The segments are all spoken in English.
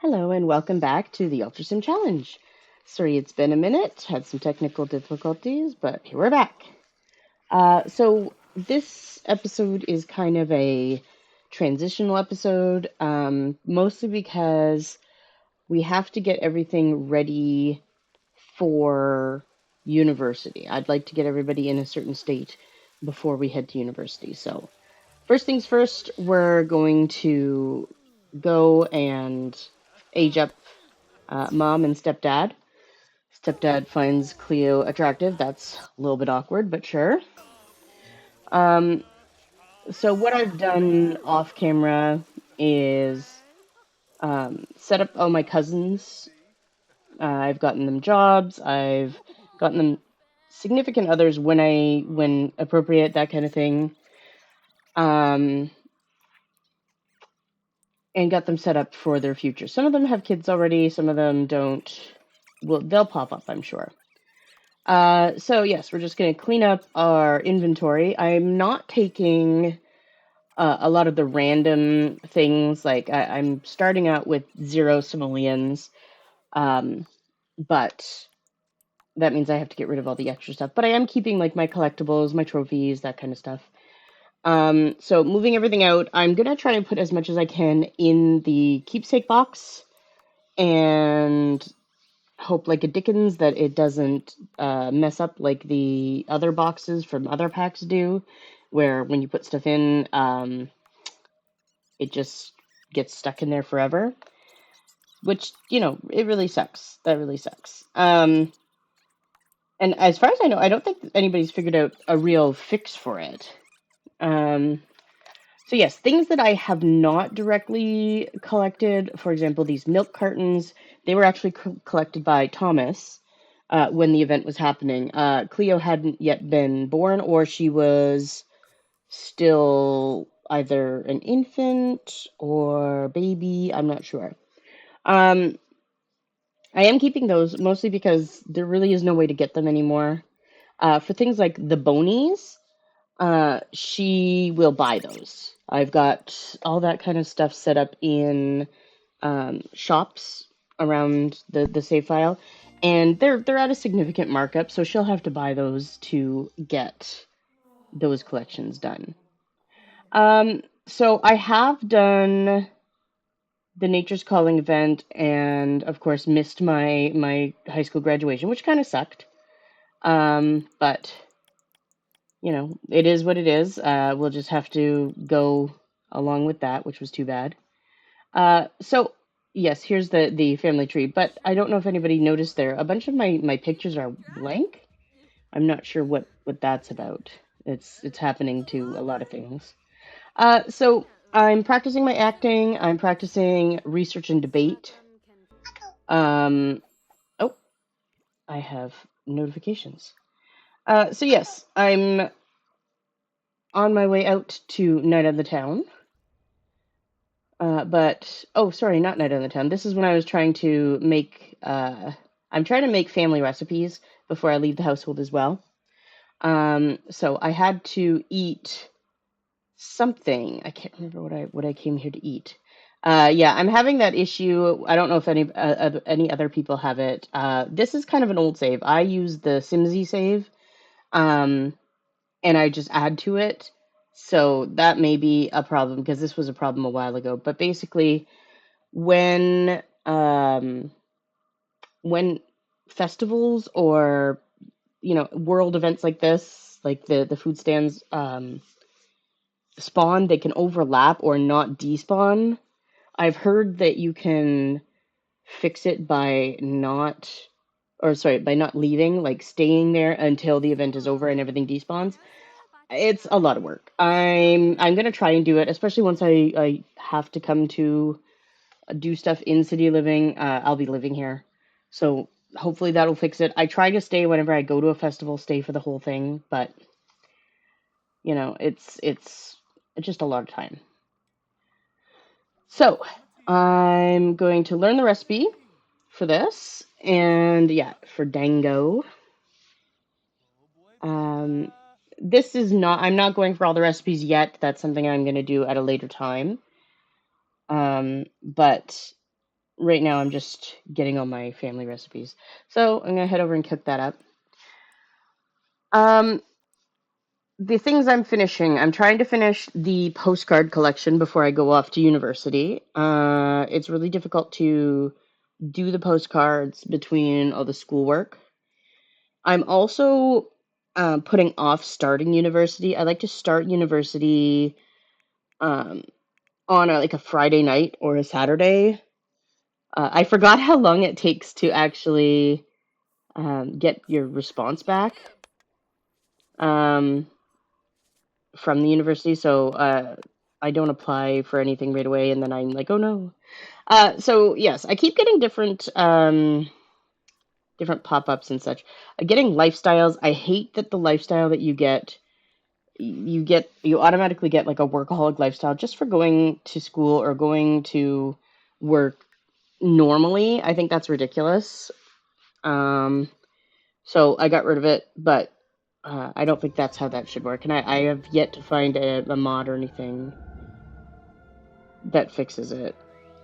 Hello and welcome back to the Ultrasim Challenge. Sorry, it's been a minute, had some technical difficulties, but here we're back. So this episode is kind of a transitional episode, mostly because we have to get everything ready for university. I'd like to get everybody in a certain state before we head to university. So first things first, we're going to go and age up mom and stepdad. Stepdad finds Cleo attractive. That's a little bit awkward, but sure. Um, so what I've done off camera is set up all my cousins. I've gotten them jobs. I've gotten them significant others when appropriate, that kind of thing. Um, and got them set up for their future. Some of them have kids already. Some of them don't. Well, they'll pop up, I'm sure. So yes, we're just going to clean up our inventory. I'm not taking a lot of the random things. Like I'm starting out with 0 simoleons, but that means I have to get rid of all the extra stuff. But I am keeping like my collectibles, my trophies, that kind of stuff. So moving everything out, I'm gonna try and put as much as I can in the keepsake box and hope like a Dickens that it doesn't mess up like the other boxes from other packs do, where when you put stuff in, it just gets stuck in there forever. Which, it really sucks. That really sucks. And as far as I know, I don't think anybody's figured out a real fix for it. Um, so yes, things that I have not directly collected, for example, these milk cartons, they were actually collected by Thomas when the event was happening. Cleo hadn't yet been born, or she was still either an infant or baby. I'm not sure. Um, I am keeping those mostly because there really is no way to get them anymore. For things like the bonies, she will buy those. I've got all that kind of stuff set up in shops around the save file, and they're at a significant markup, so she'll have to buy those to get those collections done. So I have done the Nature's Calling event, and of course missed my high school graduation, which kind of sucked. But it is what it is. We'll just have to go along with that, which was too bad. So yes, here's the family tree, but I don't know if anybody noticed there. A bunch of my pictures are blank. I'm not sure what that's about. It's happening to a lot of things. So I'm practicing my acting. I'm practicing research and debate. Um, oh, I have notifications. So yes, I'm on my way out to Night on the Town. But oh, sorry, not Night on the Town. This is when I was trying to make. I'm trying to make family recipes before I leave the household as well. So I had to eat something. I can't remember what I came here to eat. Yeah, I'm having that issue. I don't know if any other people have it. This is kind of an old save. I use the Simsy save, um, and I just add to it. So that may be a problem because this was a problem a while ago. But basically, when when festivals or world events like this, like the food stands spawn, they can overlap or not despawn. I've heard that you can fix it by not, or sorry, by not leaving, like staying there until the event is over and everything despawns. It's a lot of work. I'm gonna try and do it, especially once I have to come to do stuff in city living. I'll be living here, so hopefully that'll fix it. I try to stay whenever I go to a festival, stay for the whole thing, but it's just a lot of time. So I'm going to learn the recipe for this, and yeah, for Dango. Um, this is not. I'm not going for all the recipes yet. That's something I'm going to do at a later time. But right now I'm just getting all my family recipes. So I'm gonna head over and cook that up. Um, the things I'm finishing, I'm trying to finish the postcard collection before I go off to university. It's really difficult to do the postcards between all the schoolwork. I'm also putting off starting university. I like to start university um, on like a Friday night or a Saturday. I forgot how long it takes to actually get your response back um, from the university. So I don't apply for anything right away, and then I'm like, oh no. So yes, I keep getting different pop-ups and such. Getting lifestyles. I hate that the lifestyle that you automatically get like a workaholic lifestyle just for going to school or going to work normally. I think that's ridiculous. Um, so I got rid of it, but I don't think that's how that should work. And I have yet to find a mod or anything that fixes it.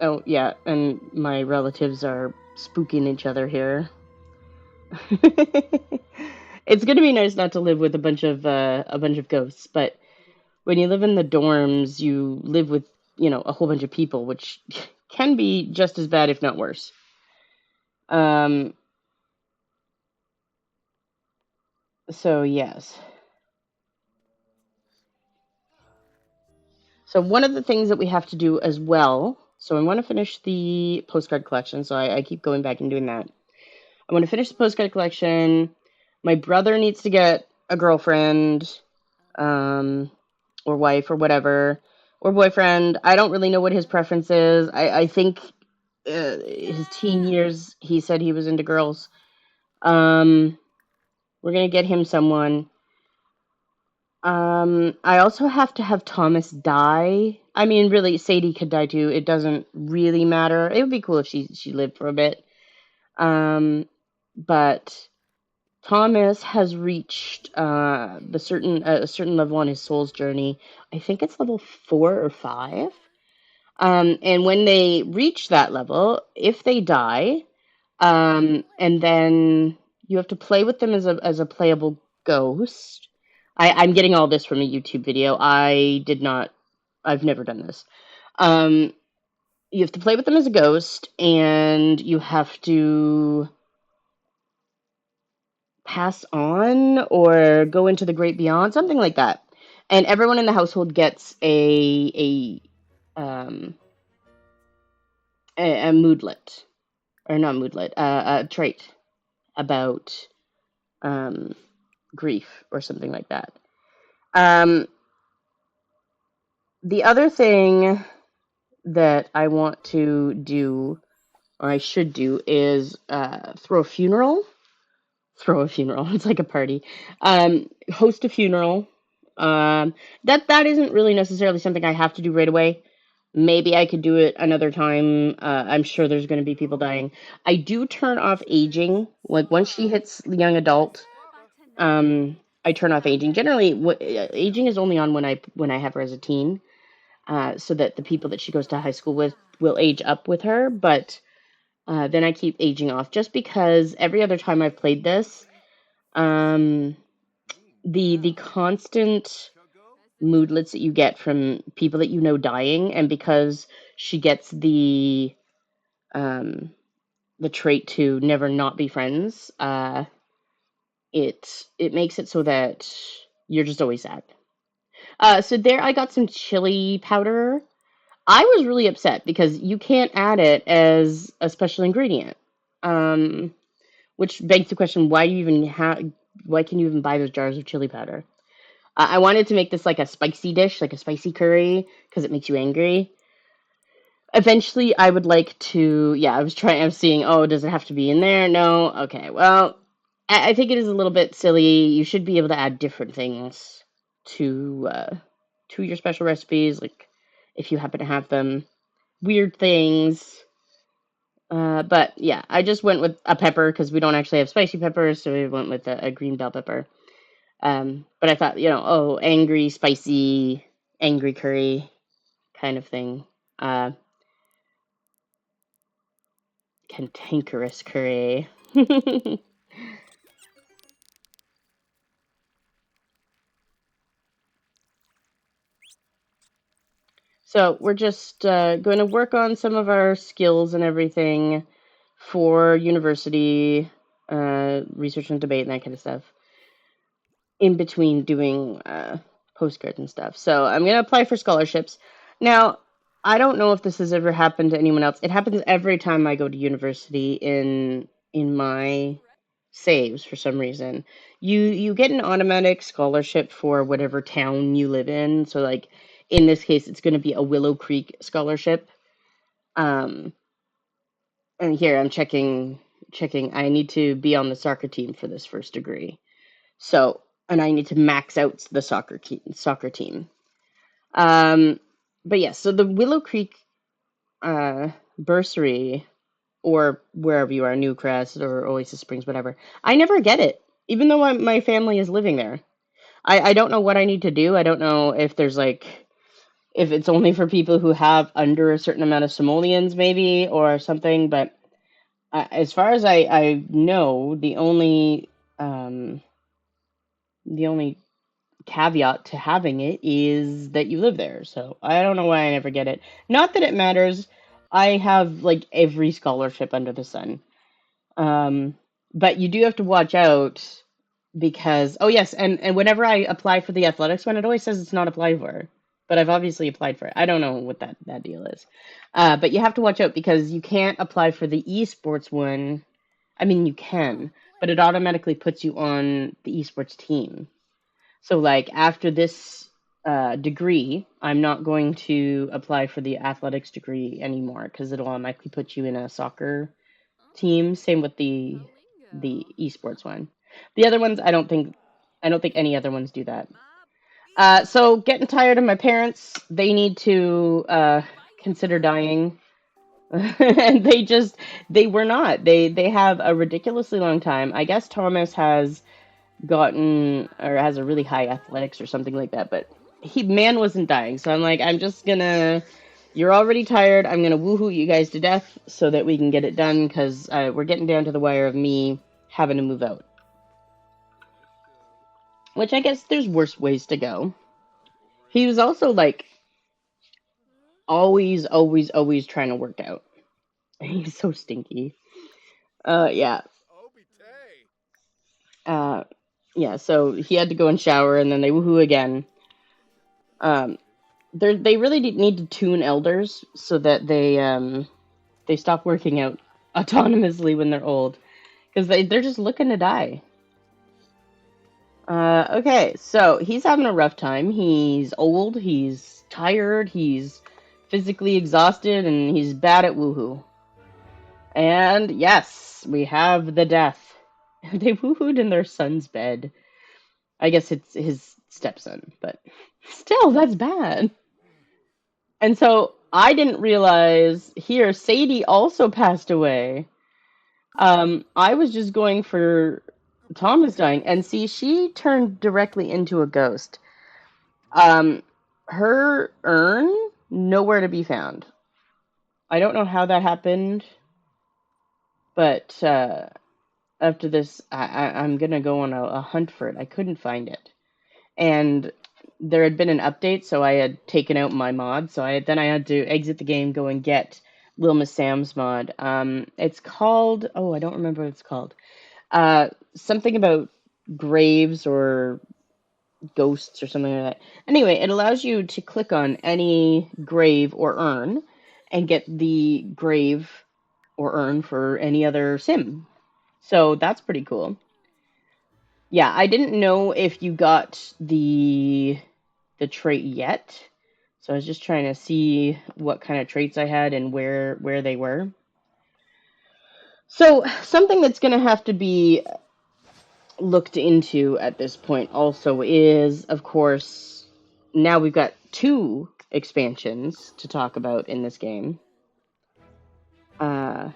Oh yeah, and my relatives are spooking each other here. It's gonna be nice not to live with a bunch of ghosts, but when you live in the dorms, you live with, a whole bunch of people, which can be just as bad, if not worse. Um, so yes. So one of the things that we have to do as well, so I want to finish the postcard collection, so I keep going back and doing that. I want to finish the postcard collection. My brother needs to get a girlfriend, um, or wife or whatever, or boyfriend. I don't really know what his preference is. I think his teen years, he said he was into girls. Um, we're gonna get him someone. I also have to have Thomas die. I mean, really, Sadie could die too. It doesn't really matter. It would be cool if she lived for a bit. Um, but Thomas has reached the certain a certain level on his soul's journey. I think it's level 4 or 5. And when they reach that level, if they die, and then you have to play with them as a playable ghost. I'm getting all this from a YouTube video. I've never done this. Um, you have to play with them as a ghost, and you have to pass on or go into the great beyond, something like that. And everyone in the household gets um a moodlet, or not moodlet, a trait about um grief or something like that. Um, the other thing that I want to do, or I should do, is throw a funeral. Throw a funeral. It's like a party. Host a funeral. That isn't really necessarily something I have to do right away. Maybe I could do it another time. I'm sure there's going to be people dying. I do turn off aging. Like once she hits young adult, I turn off aging. Generally, aging is only on when I have her as a teen, so that the people that she goes to high school with will age up with her. But then I keep aging off just because every other time I've played this, um, the constant moodlets that you get from people that you know dying, and because she gets um, the trait to never not be friends, it makes it so that you're just always sad. So there, I got some chili powder. I was really upset because you can't add it as a special ingredient. Um, which begs the question: why can you even buy those jars of chili powder? I wanted to make this like a spicy dish, like a spicy curry, because it makes you angry. Eventually, I would like to. Yeah, I was seeing. Oh, does it have to be in there? No. Okay. Well, I think it is a little bit silly. You should be able to add different things to uh, to your special recipes, like if you happen to have them. Weird things. But yeah, I just went with a pepper because we don't actually have spicy peppers, so we went with a green bell pepper. But I thought, oh, angry, spicy, angry curry kind of thing. Uh, Cantankerous curry. So we're just going to work on some of our skills and everything for university, research and debate and that kind of stuff, in between doing postcards and stuff. So I'm going to apply for scholarships. Now, I don't know if this has ever happened to anyone else. It happens every time I go to university in my saves for some reason. You get an automatic scholarship for whatever town you live in. So like in this case it's going to be a Willow Creek scholarship. Um and here I'm checking I need to be on the soccer team for this first degree. So, and I need to max out the soccer team. Um, but yeah, so the Willow Creek bursary, or wherever you are, Newcrest or Oasis Springs, whatever, I never get it, even though my family is living there. I don't know what I need to do. I don't know if there's like, if it's only for people who have under a certain amount of simoleons, maybe, or something. But as far as I know, um, the only caveat to having it is that you live there. So I don't know why I never get it. Not that it matters. I have like every scholarship under the sun. Um, but you do have to watch out because oh yes, and whenever I apply for the athletics one, it always says it's not applied for. But I've obviously applied for it. I don't know what that deal is. But you have to watch out because you can't apply for the esports one. I mean, you can, but it automatically puts you on the esports team. So, like, after this degree, I'm not going to apply for the athletics degree anymore because it'll automatically put you in a soccer team. Same with the esports one. The other ones, I don't think any other ones do that. So getting tired of my parents, they need to consider dying. And they were not. They have a ridiculously long time. I guess Thomas has gotten or has a really high athletics or something like that, but he man wasn't dying. So I'm like, I'm just gonna. You're already tired. I'm gonna woohoo you guys to death so that we can get it done because we're getting down to the wire of me having to move out. Which I guess there's worse ways to go. He was also like always, always, always trying to work out. He's so stinky. Yeah. Uh, yeah. So he had to go and shower, and then they woohoo again. Um, they really need to tune elders so that they stop working out autonomously when they're old because they're just looking to die. Okay, so he's having a rough time. He's old, he's tired, he's physically exhausted, and he's bad at woohoo. And yes, we have the death. They woohooed in their son's bed. I guess it's his stepson, but still, that's bad. And so I didn't realize here Sadie also passed away. I was just going for Thomas dying, and see, she turned directly into a ghost. Um, her urn nowhere to be found. I don't know how that happened, but after this, I'm gonna go on a hunt for it. I couldn't find it, and there had been an update, so I had taken out my mod. So I had to exit the game, go and get Lil Miss Sam's mod. It's called I don't remember what it's called. Something about graves or ghosts or something like that. Anyway, it allows you to click on any grave or urn and get the grave or urn for any other sim. So that's pretty cool. Yeah, I didn't know if you got the trait yet. So I was just trying to see what kind of traits I had and where they were. So something that's going to have to be looked into at this point also is, of course, now we've got two expansions to talk about in this game. Uh,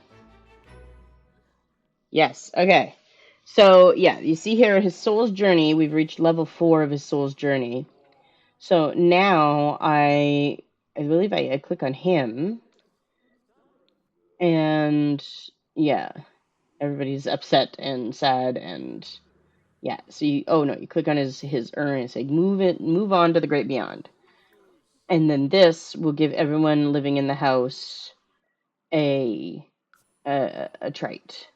yes, okay. So, yeah, you see here his soul's journey. We've reached level 4 of his soul's journey. So now I believe I click on him, and Yeah, everybody's upset and sad and yeah. So you, oh no, you click on his urn and say move on to the great beyond. And then this will give everyone living in the house a a trait.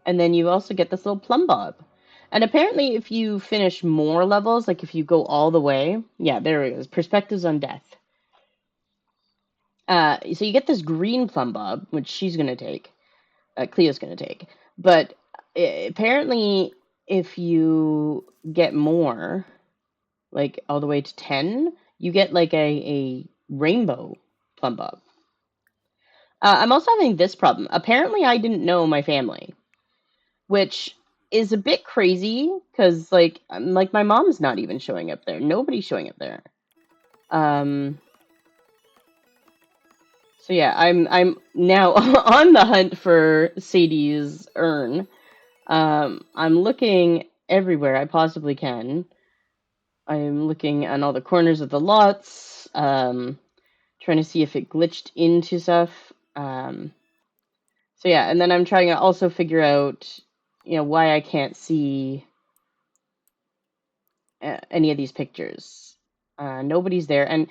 And then you also get this little plumb bob. And apparently, if you finish more levels, like if you go all the way, yeah, there it is. Perspectives on death. So you get this green plumb bob, which she's gonna take. Cleo's gonna take. But apparently, if you get more, like all the way to 10, you get like a rainbow plumb bob. I'm also having this problem. Apparently, I didn't know my family, which is a bit crazy because like my mom's not even showing up there. Nobody's showing up there. Um, so yeah, I'm now on the hunt for Sadie's urn. I'm looking everywhere I possibly can. I'm looking on all the corners of the lots, trying to see if it glitched into stuff. So yeah, and then I'm trying to also figure out, why I can't see any of these pictures. Nobody's there, and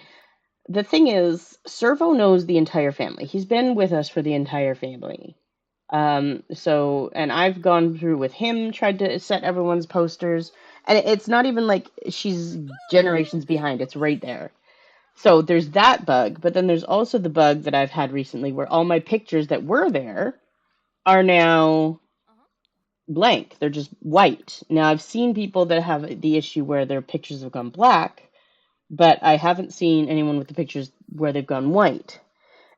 the thing is, Servo knows the entire family. He's been with us for the entire family. And I've gone through with him, tried to set everyone's posters, and it's not even like she's generations behind. It's right there. So there's that bug, but then there's also the bug that I've had recently where all my pictures that were there are now blank. They're just white. Now I've seen people that have the issue where their pictures have gone black, but I haven't seen anyone with the pictures where they've gone white.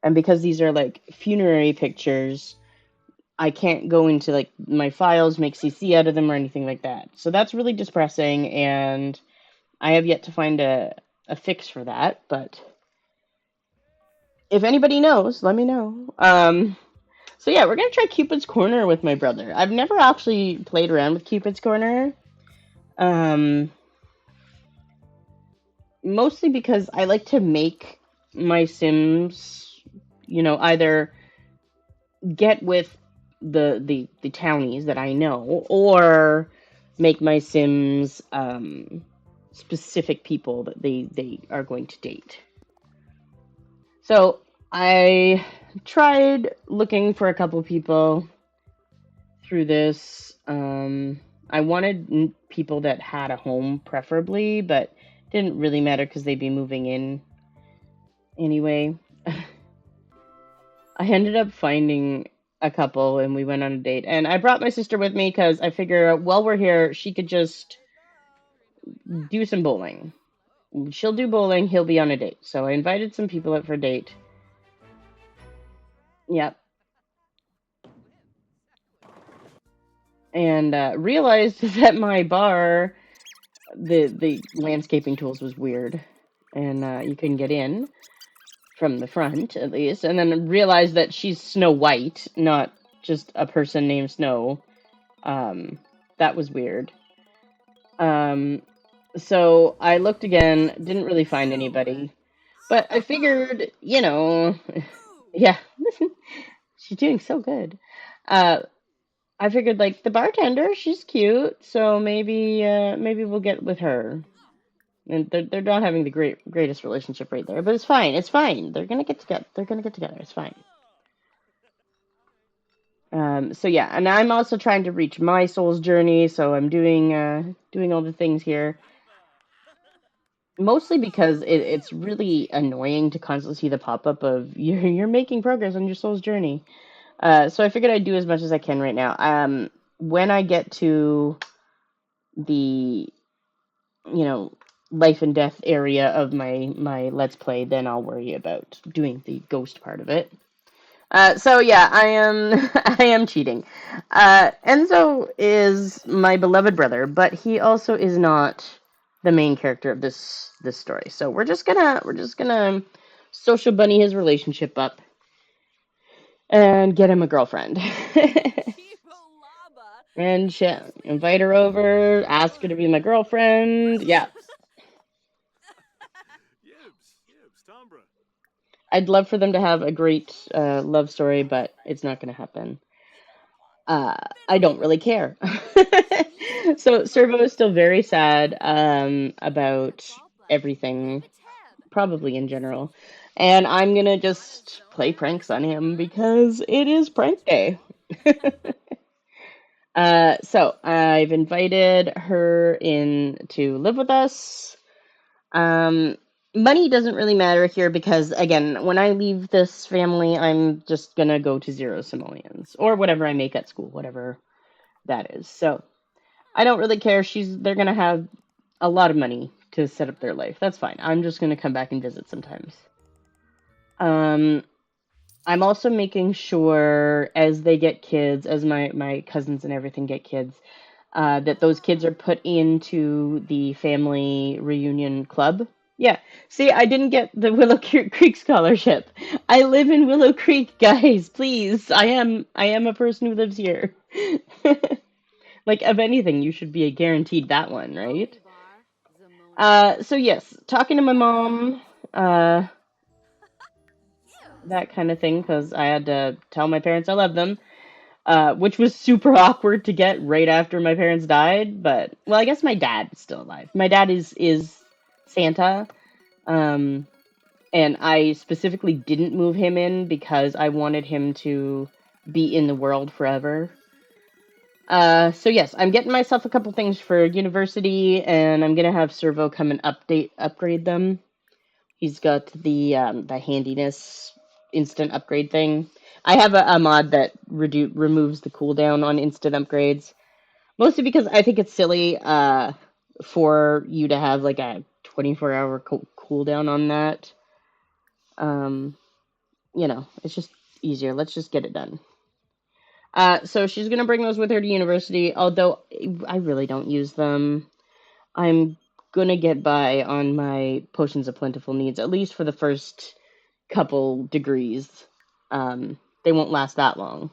And because these are like funerary pictures, I can't go into like my files, make CC out of them or anything like that. So that's really depressing, and I have yet to find a fix for that. But if anybody knows, let me know. So yeah, we're gonna try Cupid's Corner with my brother. I've never actually played around with Cupid's Corner. Um, Mostly because I like to make my Sims, either get with the townies that I know, or make my Sims specific people that they are going to date. So I tried looking for a couple people through this. I wanted people that had a home, preferably, but didn't really matter because they'd be moving in anyway. I ended up finding a couple and we went on a date. And I brought my sister with me because I figure while we're here, she could just do some bowling. She'll do bowling, he'll be on a date. So I invited some people out for a date. Yep. And realized that my bar, the landscaping tools was weird. And you couldn't get in from the front, at least. And then realized that she's Snow White, not just a person named Snow. That was weird. Um, so I looked again, didn't really find anybody. But I figured, yeah, she's doing so good. Uh, I figured like the bartender, she's cute, so maybe we'll get with her. And they're not having the greatest relationship right there, but it's fine. It's fine. They're gonna get together. They're gonna get together. It's fine. So yeah, and I'm also trying to reach my soul's journey, so I'm doing all the things here. Mostly because it's really annoying to constantly see the pop up of you're making progress on your soul's journey. So I figured I'd do as much as I can right now. When I get to the life and death area of my let's play, then I'll worry about doing the ghost part of it. So yeah, I am I am cheating. Enzo is my beloved brother, but he also is not the main character of this story. So we're just gonna social bunny his relationship up and get him a girlfriend. And invite her over, ask her to be my girlfriend. Yeah. I'd love for them to have a great love story, but it's not going to happen. uh, I don't really care. So Servo is still very sad about everything, probably in general. And I'm gonna just play pranks on him because it is prank day. So I've invited her in to live with us. Um, Money doesn't really matter here because, again, when I leave this family, I'm just gonna go to zero simoleons or whatever I make at school, whatever that is. So I don't really care. They're gonna have a lot of money to set up their life. That's fine. I'm just gonna come back and visit sometimes. Um, I'm also making sure as they get kids, as my cousins and everything get kids, that those kids are put into the family reunion club. Yeah. See, I didn't get the Willow Creek scholarship. I live in Willow Creek, guys. Please, I am a person who lives here. Like, of anything, you should be guaranteed that one, right? So yes, talking to my mom, uh, that kind of thing, because I had to tell my parents I love them, which was super awkward to get right after my parents died. But well, I guess my dad is still alive. My dad is Santa, um, and I specifically didn't move him in because I wanted him to be in the world forever. So yes, I'm getting myself a couple things for university, and I'm gonna have Servo come and upgrade them. He's got the handiness instant upgrade thing. I have a mod that removes the cooldown on instant upgrades, mostly because I think it's silly for you to have like a 24-hour cooldown on that. Um, it's just easier. Let's just get it done. So she's gonna bring those with her to university, although I really don't use them. I'm gonna get by on my potions of plentiful needs, at least for the first couple degrees. They won't last that long.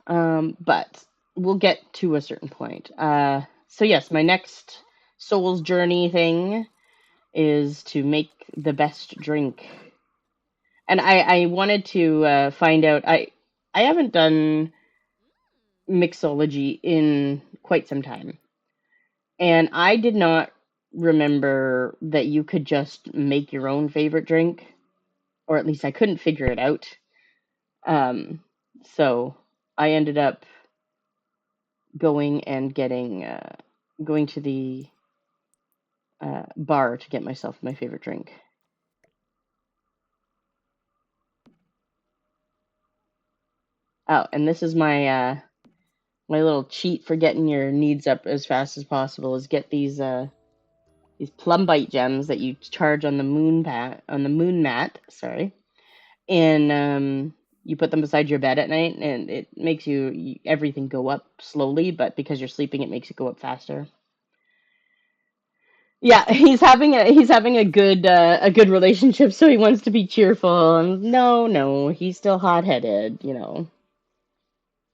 But we'll get to a certain point. So yes, my next soul's journey thing is to make the best drink. And I wanted to find out. I haven't done mixology in quite some time. And I did not remember that you could just make your own favorite drink, or at least I couldn't figure it out. So I ended up going and going to the bar to get myself my favorite drink. Oh, and this is my little cheat for getting your needs up as fast as possible is get these plum bite gems that you charge on the moon mat, sorry, and you put them beside your bed at night, and it makes everything go up slowly, but because you're sleeping, it makes it go up faster. Yeah, he's having a good relationship, so he wants to be cheerful. And no, he's still hot headed.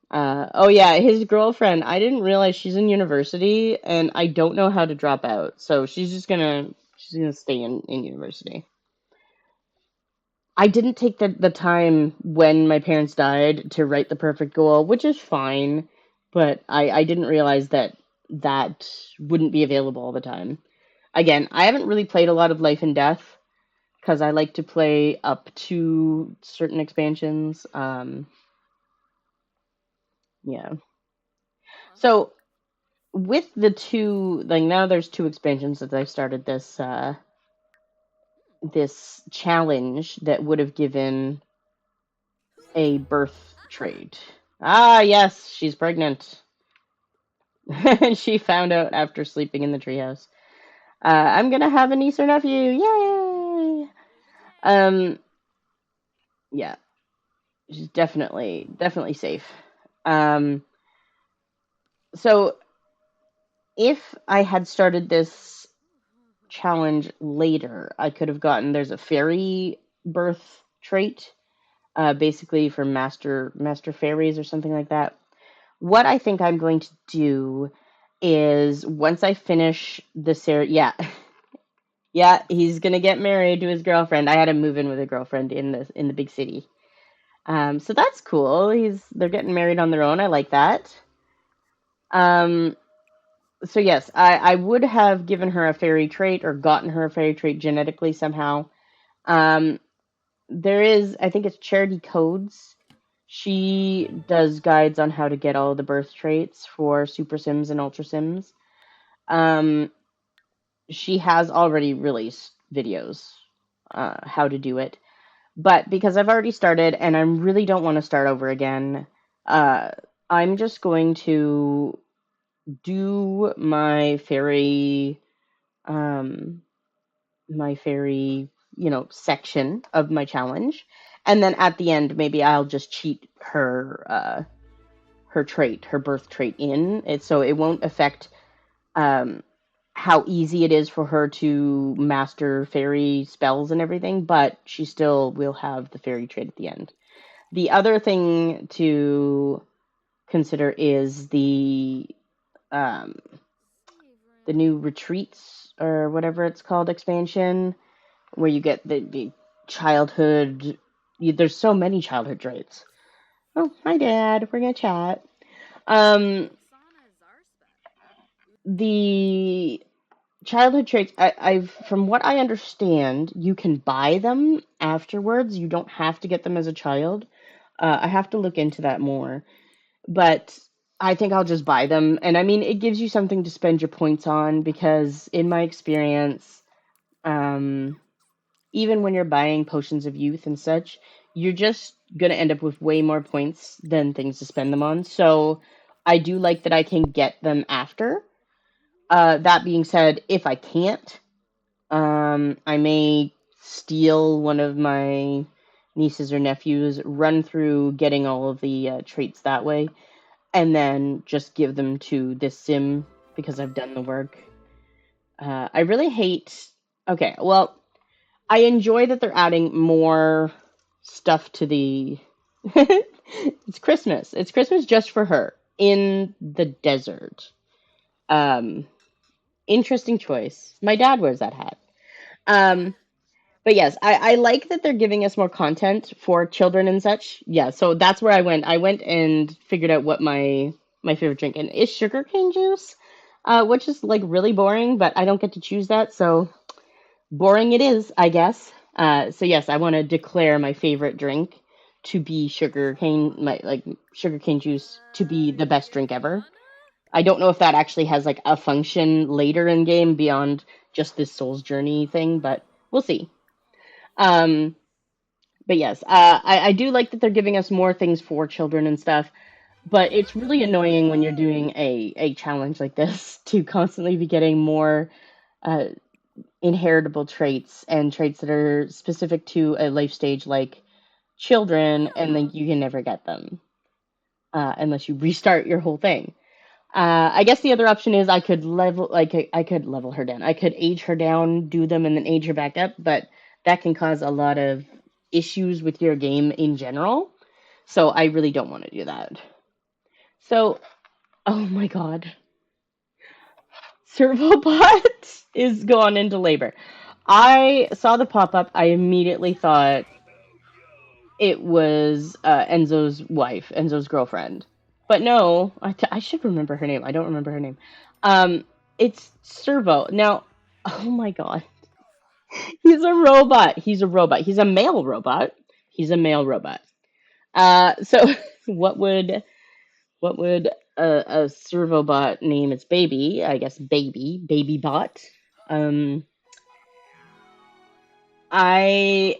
Oh yeah, his girlfriend. I didn't realize she's in university, and I don't know how to drop out. So she's gonna stay in university. I didn't take the time when my parents died to write the perfect goal, which is fine, but I didn't realize that wouldn't be available all the time. Again, I haven't really played a lot of Life and Death because I like to play up to certain expansions. Yeah. So with the two, like now there's two expansions that I started this challenge that would have given a birth trait. Ah, yes, she's pregnant. She found out after sleeping in the treehouse. I'm gonna have a niece or nephew. Yay! Um, yeah, she's definitely safe. Um, so if I had started this challenge later, I could have gotten there's a fairy birth trait, basically for master fairies or something like that. What I think I'm going to do is once I finish the series, yeah, Yeah, he's gonna get married to his girlfriend. I had him move in with a girlfriend in the big city. So that's cool. They're getting married on their own. I like that. Um, so yes, I would have given her a fairy trait or gotten her a fairy trait genetically somehow. Um, there is, I think it's Charity Codes. She does guides on how to get all the birth traits for Super Sims and Ultra Sims. Um, she has already released videos how to do it. But because I've already started and I really don't want to start over again, uh, I'm just going to do um, my fairy, section of my challenge, and then at the end maybe I'll just cheat her trait, her birth trait in it, so it won't affect um, how easy it is for her to master fairy spells and everything, but she still will have the fairy trait at the end. The other thing to consider is um, the new retreats or whatever it's called expansion, where you get the childhood. There's so many childhood traits. Oh, hi, Dad. We're gonna chat. Um, the childhood traits. I've from what I understand, you can buy them afterwards. You don't have to get them as a child. I have to look into that more. But I think I'll just buy them. And I mean, it gives you something to spend your points on because, in my experience, um, even when you're buying potions of youth and such, you're just going to end up with way more points than things to spend them on. So I do like that I can get them after. That being said, if I can't, I may steal one of my nieces or nephews, run through getting all of the traits that way, and then just give them to this sim because I've done the work. I really hate. Okay, well, I enjoy that they're adding more stuff to the. It's Christmas. It's Christmas just for her in the desert. Um, Interesting choice. My dad wears that hat. Um, But yes, I like that they're giving us more content for children and such. Yeah, so that's where I went. I went and figured out what my favorite drink and is sugarcane juice, which is like really boring, but I don't get to choose that, so boring it is, I guess. So yes, I want to declare my favorite drink to be sugarcane juice to be the best drink ever. I don't know if that actually has like a function later in game beyond just this Soul's Journey thing, but we'll see. Um, but yes, I do like that they're giving us more things for children and stuff. But it's really annoying when you're doing a challenge like this to constantly be getting more uh, inheritable traits and traits that are specific to a life stage like children, and then you can never get them unless you restart your whole thing. I guess the other option is I could level her down. I could age her down, do them, and then age her back up, but that can cause a lot of issues with your game in general. So I really don't want to do that. So, oh my god, Servobot is gone into labor. I saw the pop up. I immediately thought it was Enzo's wife, Enzo's girlfriend. But no, I should remember her name. I don't remember her name. Um, it's Servo. Now, oh my god, he's a robot. He's a robot. He's a male robot. He's a male robot. So what would a servobot name its baby? I guess baby bot. Um, I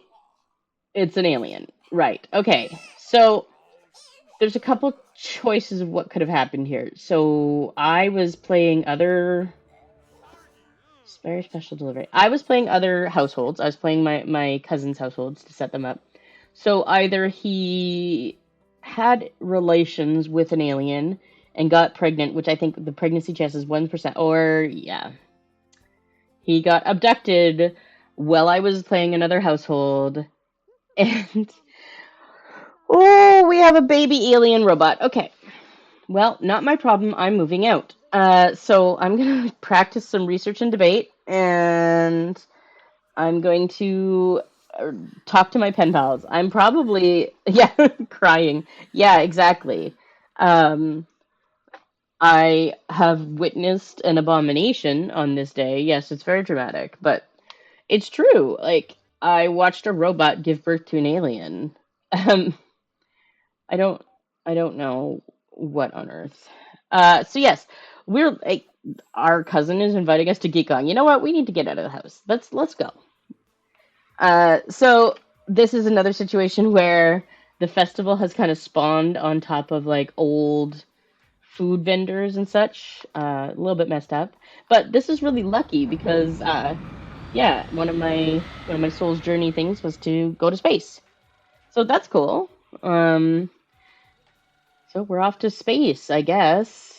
it's an alien, right? Okay, so there's a couple choices of what could have happened here. So I was playing other very special delivery. I was playing other households. I was playing my cousin's households to set them up. So either he had relations with an alien and got pregnant, which I think the pregnancy chance is 1%, or yeah, he got abducted while I was playing another household, and oh, we have a baby alien robot. Okay, well, not my problem. I'm moving out. So I'm gonna practice some research and debate, and I'm going to talk to my pen pals. I'm probably, yeah, crying. Yeah, exactly. Um, I have witnessed an abomination on this day. Yes, it's very dramatic, but it's true. Like, I watched a robot give birth to an alien. Um, I don't, I don't know what on earth. So yes, we're like, our cousin is inviting us to GeekOn. You know what? We need to get out of the house. Let's go. So this is another situation where the festival has kind of spawned on top of like old food vendors and such. A little bit messed up, but this is really lucky because yeah, one of my soul's journey things was to go to space. So that's cool. Um, so we're off to space, I guess.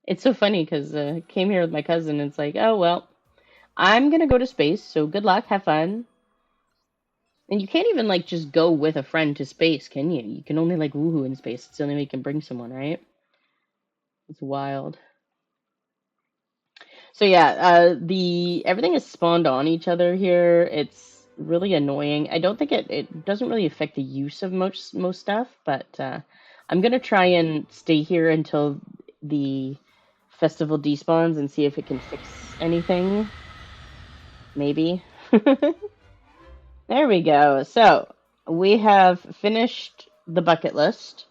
It's so funny because I came here with my cousin. And it's like, oh well, I'm gonna go to space. So good luck, have fun. And you can't even like just go with a friend to space, can you? You can only like woohoo in space. It's the only way you can bring someone, right? It's wild. So yeah, the everything is spawned on each other here. It's really annoying. I don't think it doesn't really affect the use of most stuff, but I'm gonna try and stay here until the festival despawns and see if it can fix anything. Maybe. There we go. So we have finished the bucket list.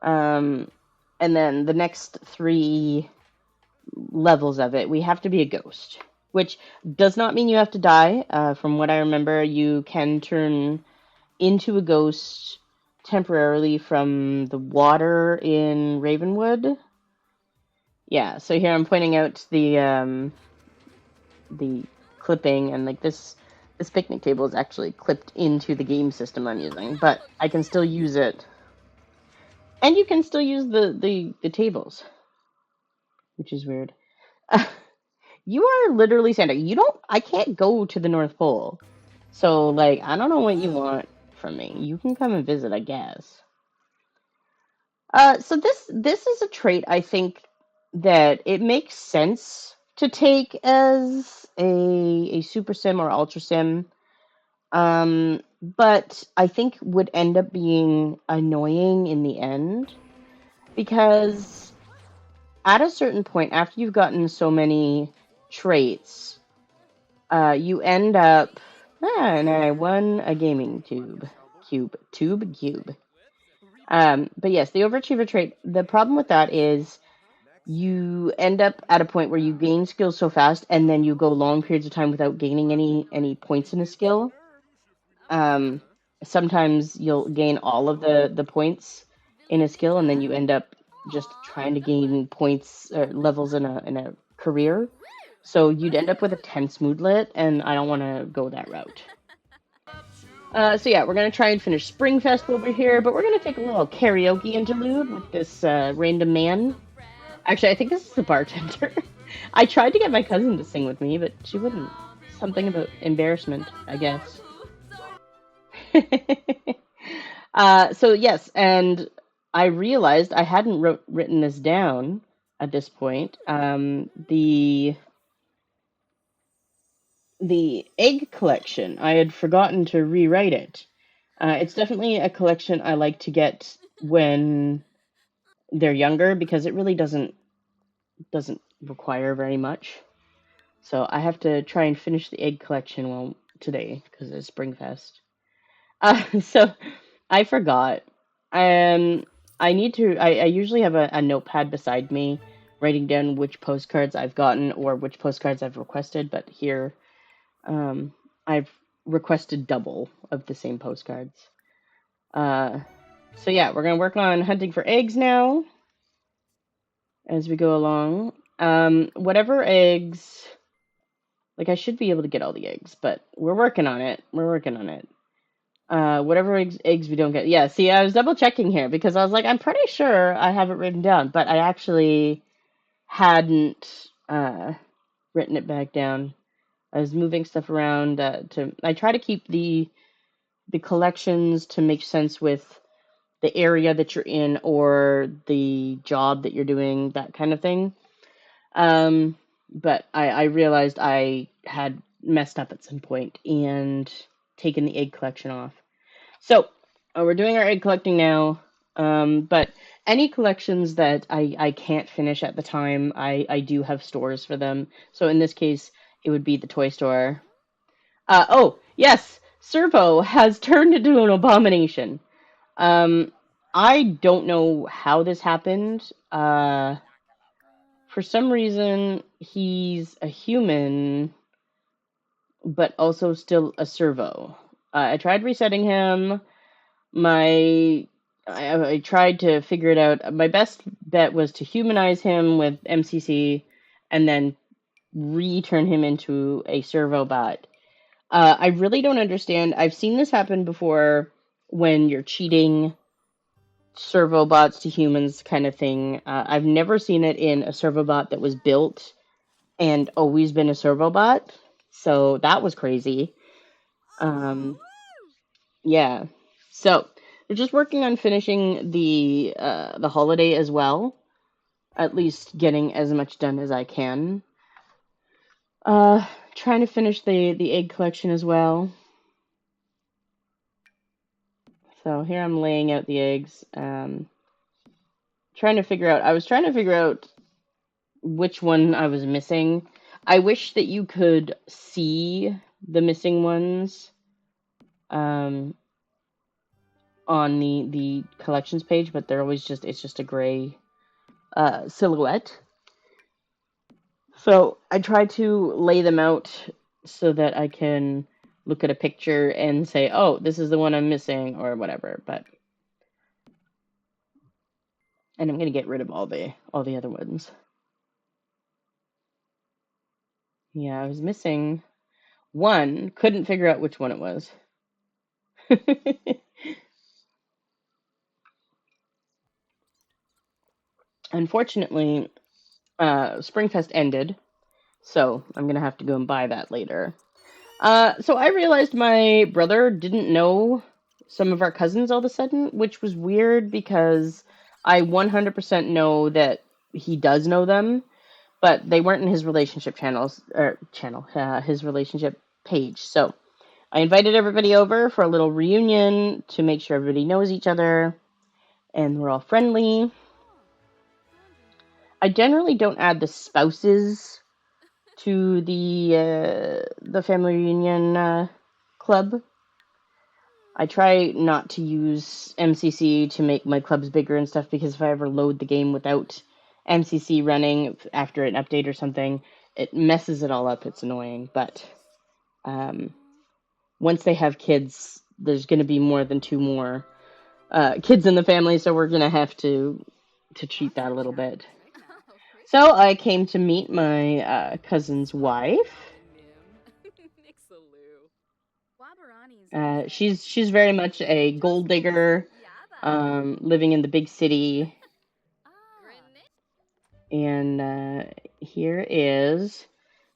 Um, and then the next three levels of it, we have to be a ghost, which does not mean you have to die. From what I remember, you can turn into a ghost temporarily from the water in Ravenwood. Yeah, so here I'm pointing out the clipping, and like this picnic table is actually clipped into the game system I'm using, but I can still use it. And you can still use the tables, which is weird. You are literally Santa. You don't. I can't go to the North Pole, so like I don't know what you want from me. You can come and visit, I guess. So this is a trait I think that it makes sense to take as a super sim or ultra sim. But I think would end up being annoying in the end because at a certain point, after you've gotten so many traits, you end up. And I won a gaming cube. But yes, the overachiever trait. The problem with that is you end up at a point where you gain skills so fast, and then you go long periods of time without gaining any points in a skill. Um, Sometimes you'll gain all of the points in a skill, and then you end up just trying to gain points or levels in a career. So you'd end up with a tense moodlet, and I don't want to go that route. So yeah, we're gonna try and finish Springfest over here, but we're gonna take a little karaoke interlude with this random man. Actually, I think this is the bartender. I tried to get my cousin to sing with me, but she wouldn't. Something about embarrassment, I guess. So yes, and I realized I hadn't written this down at this point. The egg collection, I had forgotten to rewrite it. It's definitely a collection I like to get when they're younger because it really doesn't require very much. So I have to try and finish the egg collection well today because it's Springfest. So I forgot. Um, I need to. I usually have a notepad beside me, writing down which postcards I've gotten or which postcards I've requested. But here, I've requested double of the same postcards. Uh, so yeah, we're gonna work on hunting for eggs now as we go along. Whatever eggs, like I should be able to get all the eggs, but we're working on it. We're working on it. Whatever eggs we don't get. Yeah, see, I was double checking here because I was like, I'm pretty sure I have it written down, but I actually hadn't written it back down. I was moving stuff around to. I try to keep the collections to make sense with the area that you're in or the job that you're doing, that kind of thing. But I realized I had messed up at some point and taken the egg collection off. So we're doing our egg collecting now. But any collections that I can't finish at the time, I do have stores for them. So in this case, it would be the toy store. Oh, yes, Servo has turned into an abomination. Um, I don't know how this happened. For some reason, he's a human, but also still a servo. I tried resetting him. My I tried to figure it out. My best bet was to humanize him with MCC and then return him into a servo bot. I really don't understand. I've seen this happen before when you're cheating servo bots to humans kind of thing. I've never seen it in a servo bot that was built and always been a servo bot. So that was crazy. Um, yeah. So they're just working on finishing the holiday as well. At least getting as much done as I can. Uh, Trying to finish the egg collection as well. So here I'm laying out the eggs. Trying to figure out. I was trying to figure out which one I was missing. I wish that you could see the missing ones um, on the collections page, but they're always just it's just a gray silhouette. So I try to lay them out so that I can look at a picture and say, "Oh, this is the one I'm missing," or whatever. But and I'm gonna get rid of all the other ones. Yeah, I was missing one. Couldn't figure out which one it was. Unfortunately, Springfest ended, so I'm gonna have to go and buy that later. So I realized my brother didn't know some of our cousins all of a sudden, which was weird because I 100% know that he does know them, but they weren't in his relationship his relationship page. So I invited everybody over for a little reunion to make sure everybody knows each other and we're all friendly. I generally don't add the spouses to the family reunion club. I try not to use MCC to make my clubs bigger and stuff because if I ever load the game without MCC running after an update or something, it messes it all up. It's annoying. But um, once they have kids, there's going to be more than two more kids in the family, so we're going to have to treat that a little bit. So I came to meet my cousin's wife. She's very much a gold digger, living in the big city. And here is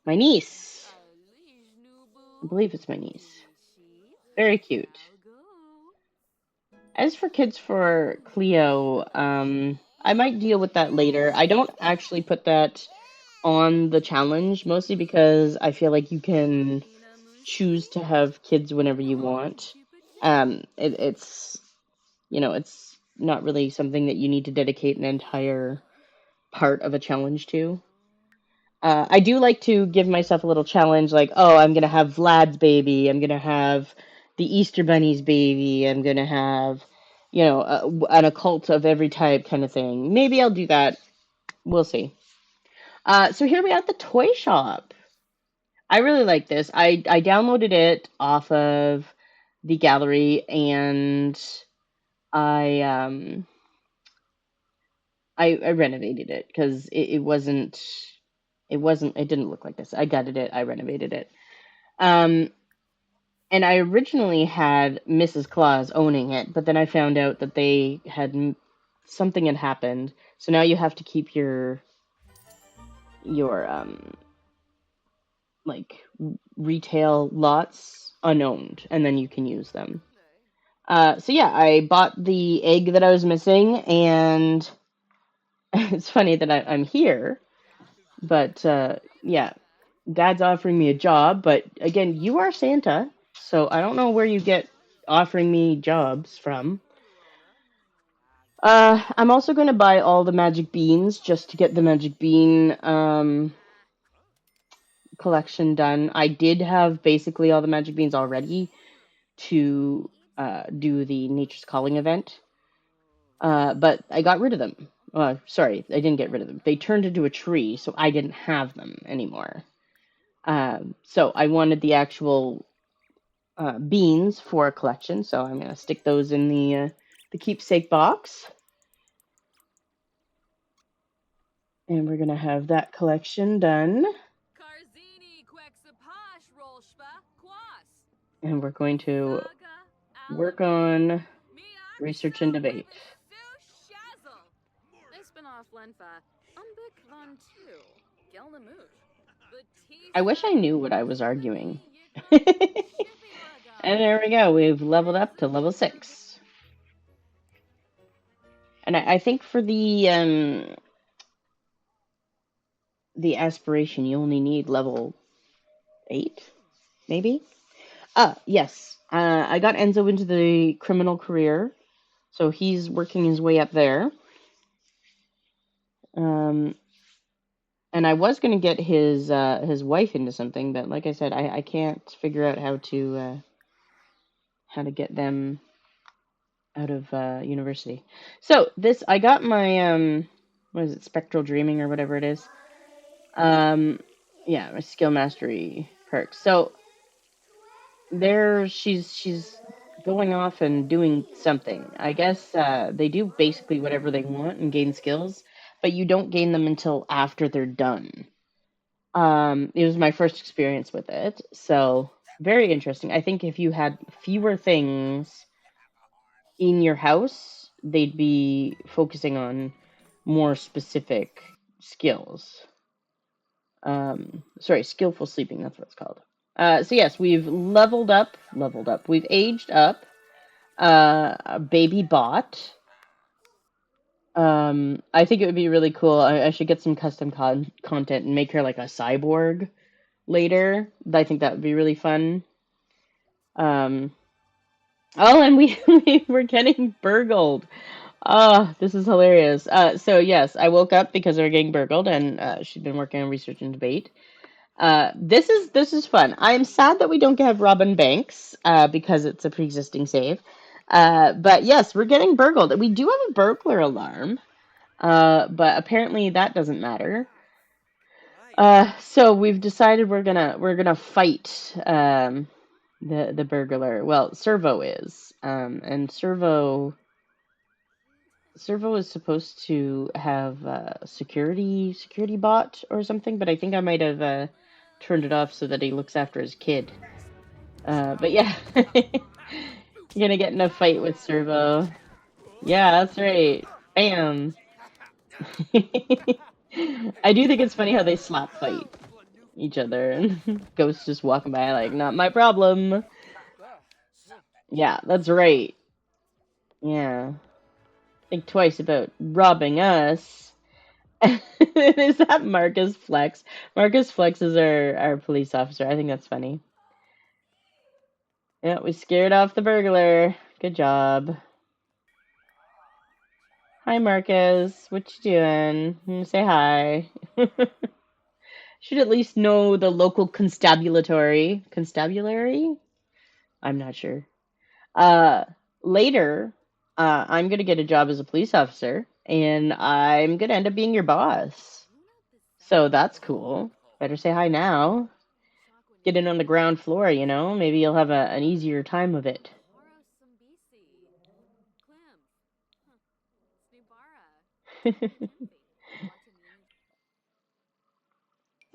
my niece. I believe it's my niece. Very cute. As for kids for Cleo, I might deal with that later. I don't actually put that on the challenge, mostly because I feel like you can choose to have kids whenever you want. It's it's not really something that you need to dedicate an entire part of a challenge to. I do like to give myself a little challenge, like, oh, I'm gonna have Vlad's baby, I'm gonna have the Easter Bunny's baby, I'm gonna have, an occult of every type kind of thing. Maybe I'll do that. We'll see. So here we are at the toy shop. I really like this. I downloaded it off of the gallery and I I renovated it because it didn't look like this. I gutted it, I renovated it. Um and I originally had Mrs. Claus owning it, but then I found out that they had something had happened. So now you have to keep your like retail lots unowned and then you can use them. So yeah, I bought the egg that I was missing, and it's funny that I'm here, but yeah. Dad's offering me a job, but again, you are Santa, so I don't know where you get offering me jobs from. I'm also going to buy all the magic beans just to get the magic bean collection done. I did have basically all the magic beans already to do the Nature's Calling event, but I got rid of them. Sorry, I didn't get rid of them. They turned into a tree, so I didn't have them anymore. So I wanted the actual beans for a collection, so I'm going to stick those in the keepsake box. And we're going to have that collection done. And we're going to work on research and debate. I wish I knew what I was arguing. And there we go. We've leveled up to level 6. And I think for the aspiration, you only need level 8, maybe? Yes. I got Enzo into the criminal career, so he's working his way up there. And I was going to get his wife into something, but like I said, I can't figure out how to get them out of university. So this, I got my what is it, spectral dreaming or whatever it is. Yeah, my skill mastery perks. So there, she's going off and doing something. I guess they do basically whatever they want and gain skills, but you don't gain them until after they're done. It was my first experience with it, so very interesting. I think if you had fewer things in your house, they'd be focusing on more specific skills. Sorry, skillful sleeping, that's what it's called. So yes, we've leveled up, we've aged up, a baby bot. I think it would be really cool. I should get some custom content and make her like a cyborg later. I think that would be really fun. Oh, and we were getting burgled. Oh, this is hilarious. So yes, I woke up because we were getting burgled, and she'd been working on research and debate. This is fun. I'm sad that we don't have Robin Banks because it's a pre-existing save. But yes, we're getting burgled. We do have a burglar alarm, but apparently that doesn't matter. So we've decided we're gonna fight the burglar. Well, Servo is, and Servo is supposed to have security bot or something, but I think I might have turned it off so that he looks after his kid. But yeah, you're gonna get in a fight with Servo. Yeah, that's right. Bam. I do think it's funny how they slap fight each other and Ghost just walking by like, not my problem. Yeah, that's right. Yeah. Think twice about robbing us. Is that Marcus Flex? Marcus Flex is our police officer. I think that's funny. Yeah, we scared off the burglar. Good job. Hi, Marcus. What you doing? Say hi. Should at least know the local constabulary. Constabulary? I'm not sure. Uh, Later, I'm gonna get a job as a police officer, and I'm gonna end up being your boss. So that's cool. Better say hi now. Get in on the ground floor, you know? Maybe you'll have an easier time of it.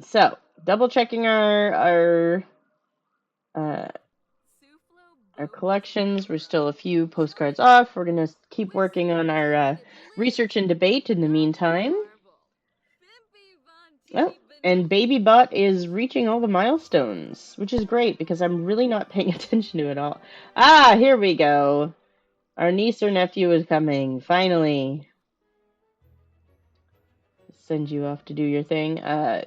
So, double checking uh, our collections. We're still a few postcards off. We're gonna keep working on our research and debate in the meantime. Oh, and Baby Bot is reaching all the milestones, which is great because I'm really not paying attention to it all. Ah, here we go. Our niece or nephew is coming, finally. send you off to do your thing.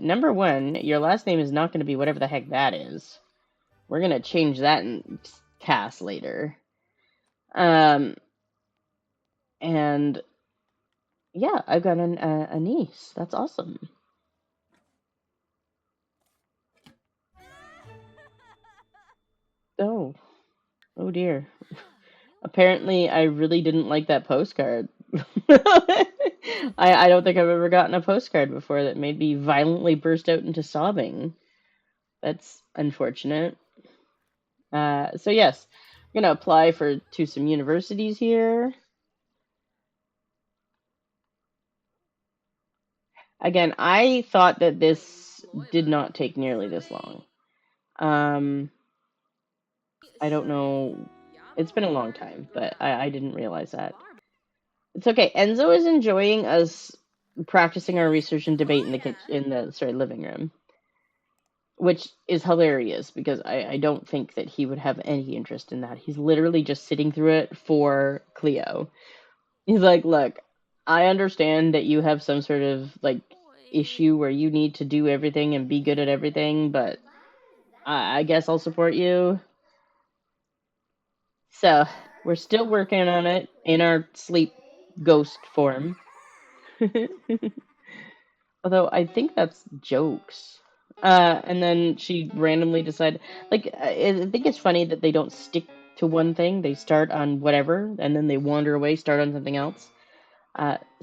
Number one, your last name is not going to be whatever the heck that is. We're going to change that in CAS later. And yeah, I've got a niece. That's awesome. Oh dear. Apparently, I really didn't like that postcard. I don't think I've ever gotten a postcard before that made me violently burst out into sobbing. That's unfortunate. So yes, I'm gonna apply to some universities here. Again, I thought that this did not take nearly this long. I don't know. It's been a long time, but I didn't realize that. It's okay. Enzo is enjoying us practicing our research and debate in the living room, which is hilarious because I don't think that he would have any interest in that. He's literally just sitting through it for Cleo. He's like, look, I understand that you have some sort of like issue where you need to do everything and be good at everything, but I guess I'll support you. So we're still working on it in our sleep ghost form. Although I think that's jokes. And then she randomly decided, like, I think it's funny that they don't stick to one thing. They start on whatever, and then they wander away, start on something else.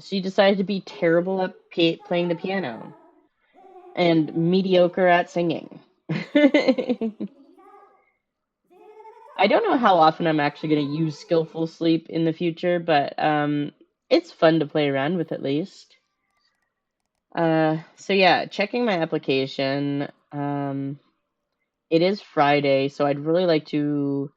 She decided to be terrible at playing the piano and mediocre at singing. I don't know how often I'm actually going to use skillful sleep in the future, but it's fun to play around with at least. So yeah, checking my application. It is Friday, so I'd really like to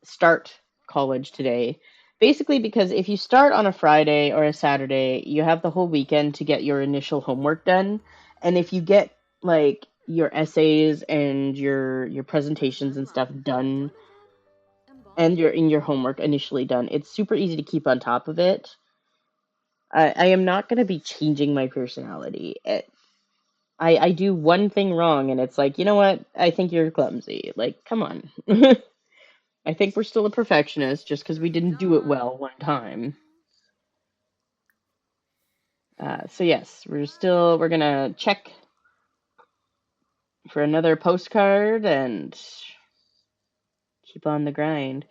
start college today. Basically, because if you start on a Friday or a Saturday, you have the whole weekend to get your initial homework done. And if you get like your essays and your presentations and stuff done and your homework initially done, it's super easy to keep on top of it. I am not going to be changing my personality. I do one thing wrong and it's like, you know what? I think you're clumsy. Like, come on. I think we're still a perfectionist just because we didn't do it well one time. So yes, we're gonna check for another postcard and keep on the grind.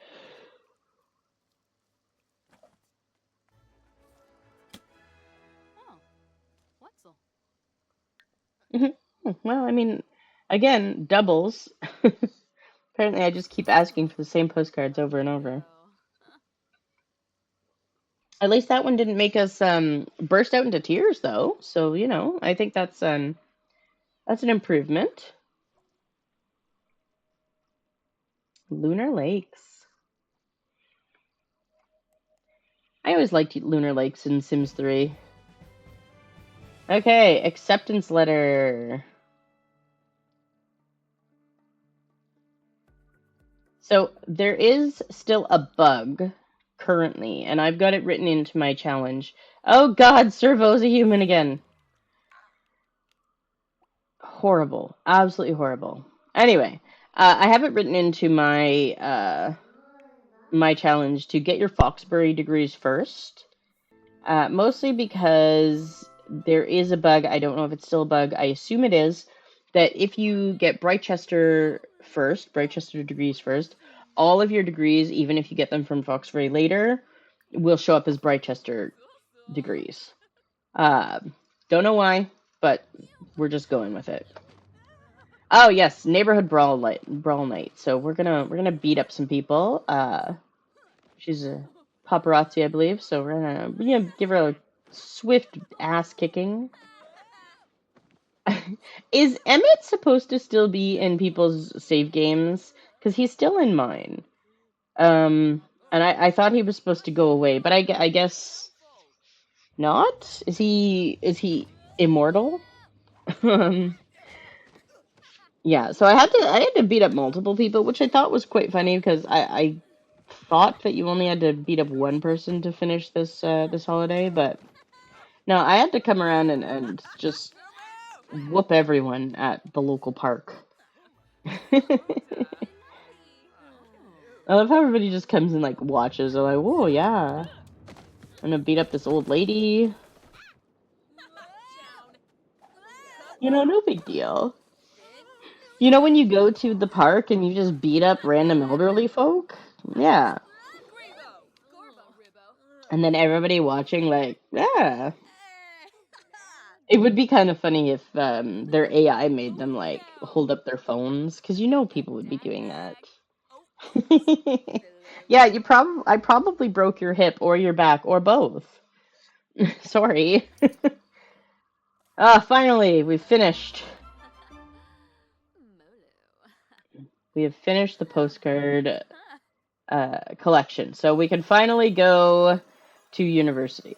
Well, I mean, again, doubles. Apparently, I just keep asking for the same postcards over and over. At least that one didn't make us burst out into tears, though. So you know, I think that's an improvement. Lunar Lakes. I always liked Lunar Lakes in Sims 3. Okay, acceptance letter. So there is still a bug currently, and I've got it written into my challenge. Oh god, Servo's a human again. Horrible. Absolutely horrible. Anyway, I have it written into my my challenge to get your Foxbury degrees first. Mostly because there is a bug. I don't know if it's still a bug. I assume it is. That if you get Brightchester degrees first, all of your degrees, even if you get them from Foxbury later, will show up as Brightchester degrees. Don't know why, but we're just going with it. Oh yes, neighborhood brawl night. So we're gonna beat up some people. She's a paparazzi, I believe. So we're gonna give her a swift ass kicking. Is Emmett supposed to still be in people's save games? Because he's still in mine. And I thought he was supposed to go away, but I guess not. Is he immortal? Yeah. So I had to beat up multiple people, which I thought was quite funny because I thought that you only had to beat up one person to finish this holiday, but No, I had to come around and just whoop everyone at the local park. I love how everybody just comes and like watches. They're like, "Whoa, yeah, I'm gonna beat up this old lady." No big deal. When you go to the park and you just beat up random elderly folk? Yeah. And then everybody watching, like, yeah. It would be kind of funny if their AI made them, like, hold up their phones, because people would be doing that. Yeah, I probably broke your hip or your back or both. Sorry. Finally, we've finished. We have finished the postcard collection. So we can finally go to university.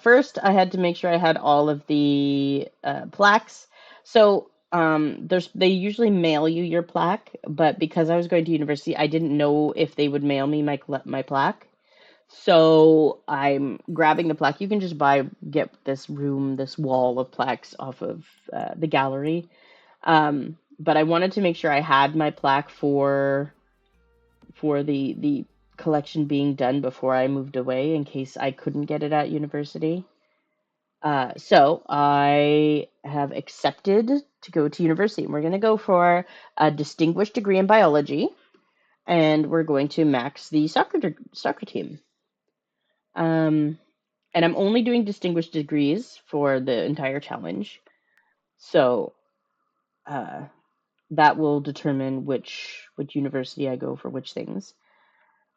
First, I had to make sure I had all of the plaques. So they usually mail you your plaque, but because I was going to university, I didn't know if they would mail me my plaque. So I'm grabbing the plaque. You can just get this wall of plaques off of the gallery. But I wanted to make sure I had my plaque for the collection being done before I moved away in case I couldn't get it at university. So I have accepted to go to university. We're going to go for a distinguished degree in biology, and we're going to max the soccer team. And I'm only doing distinguished degrees for the entire challenge. So that will determine which university I go for which things.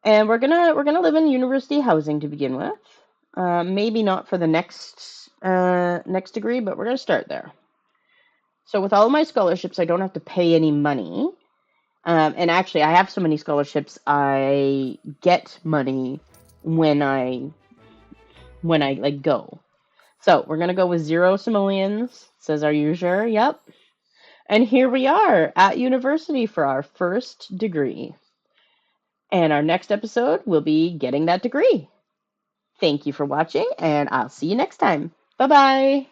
And we're gonna live in university housing to begin with. Maybe not for the next degree, but we're gonna start there. So with all of my scholarships, I don't have to pay any money. And actually, I have so many scholarships, I get money when I like go. So we're gonna go with 0 simoleons. Says, are you sure? Yep. And here we are at university for our first degree. And our next episode will be getting that degree. Thank you for watching, and I'll see you next time. Bye-bye.